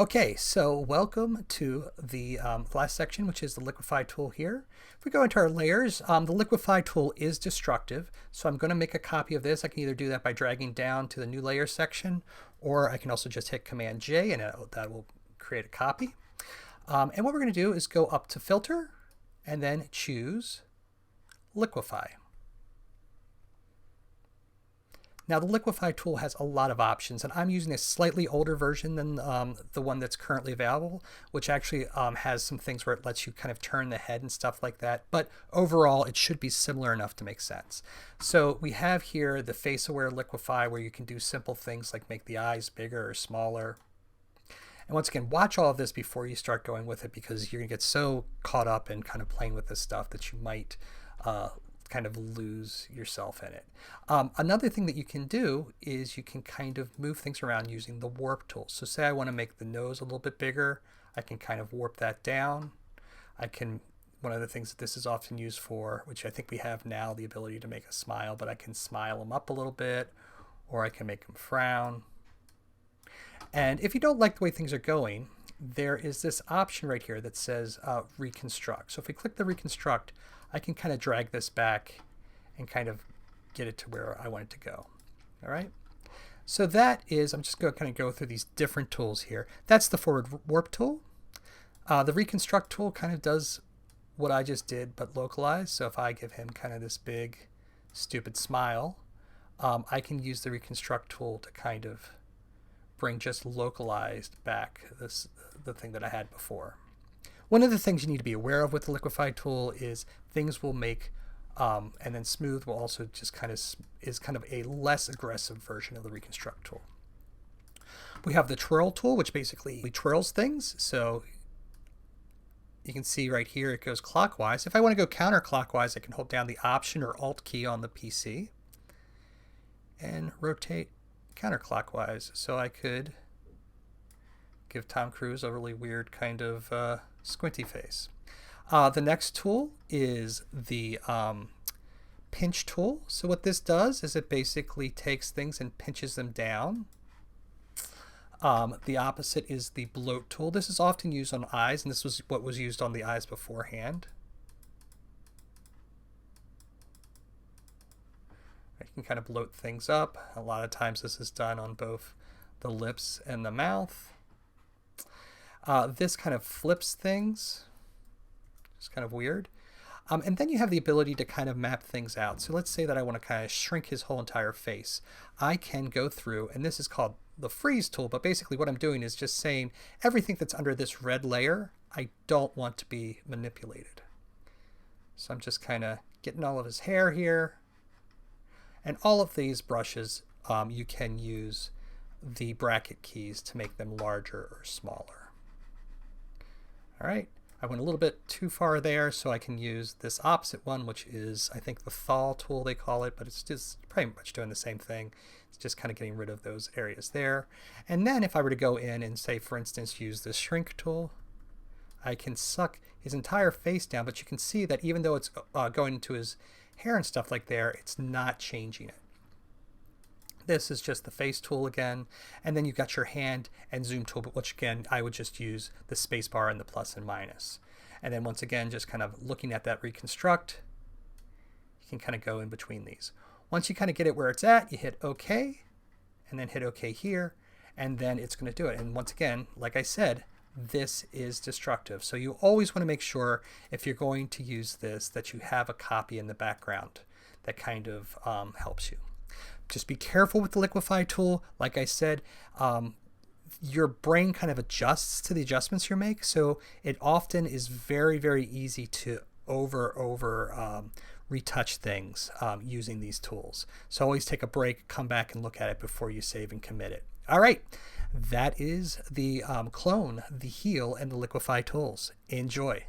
Okay, so welcome to the last section, which is the Liquify tool here. If we go into our layers, the Liquify tool is destructive. So I'm going to make a copy of this. I can either do that by dragging down to the new layer section, or I can also just hit Command J and that will create a copy. And what we're going to do is go up to Filter and then choose Liquify. Now the Liquify tool has a lot of options, and I'm using a slightly older version than the one that's currently available, which actually has some things where it lets you kind of turn the head and stuff like that. But overall, it should be similar enough to make sense. So we have here the face aware Liquify, where you can do simple things like make the eyes bigger or smaller. And once again, watch all of this before you start going with it, because you're going to get so caught up in kind of playing with this stuff that you might kind of lose yourself in it. Another thing that you can do is you can kind of move things around using the warp tool. So say I want to make the nose a little bit bigger, I can kind of warp that down. One of the things that this is often used for, which I think we have now, the ability to make a smile, but I can smile them up a little bit, or I can make them frown. And if you don't like the way things are going, there is this option right here that says Reconstruct. So if we click the Reconstruct, I can kind of drag this back and kind of get it to where I want it to go. All right. So that is, I'm just going to kind of go through these different tools here. That's the forward warp tool. The Reconstruct tool kind of does what I just did, but localized. So if I give him kind of this big, stupid smile, I can use the Reconstruct tool to kind of bring just localized back the thing that I had before. One of the things you need to be aware of with the Liquify tool is things will make, and then smooth will also just is kind of a less aggressive version of the Reconstruct tool. We have the Twirl tool, which basically twirls things. So you can see right here it goes clockwise. If I want to go counterclockwise, I can hold down the Option or Alt key on the PC and rotate counterclockwise. So I could give Tom Cruise a really weird kind of squinty face. The next tool is the pinch tool. So what this does is it basically takes things and pinches them down. The opposite is the Bloat tool. This is often used on eyes, and this was what was used on the eyes beforehand. You can kind of bloat things up. A lot of times this is done on both the lips and the mouth. This kind of flips things. It's kind of weird. And then you have the ability to kind of map things out. So let's say that I want to kind of shrink his whole entire face. I can go through, and this is called the freeze tool, but basically what I'm doing is just saying everything that's under this red layer, I don't want to be manipulated. So I'm just kind of getting all of his hair here. And all of these brushes, you can use the bracket keys to make them larger or smaller. All right, I went a little bit too far there, so I can use this opposite one, which is, I think, the thaw tool they call it, but it's just pretty much doing the same thing. It's just kind of getting rid of those areas there. And then if I were to go in and say, for instance, use the shrink tool, I can suck his entire face down, but you can see that even though it's going into his hair and stuff like there, it's not changing it. This is just the face tool again, and then you've got your hand and zoom tool, which again, I would just use the space bar and the plus and minus. And then once again, just kind of looking at that Reconstruct, you can kind of go in between these. Once you kind of get it where it's at, you hit OK, and then hit OK here, and then it's going to do it. And once again, like I said, this is destructive. So you always want to make sure if you're going to use this that you have a copy in the background that kind of helps you. Just be careful with the Liquify tool. Like I said, your brain kind of adjusts to the adjustments you make. So it often is very, very easy to retouch things using these tools. So always take a break, come back and look at it before you save and commit it. All right, that is the clone, the heal, and the Liquify tools. Enjoy.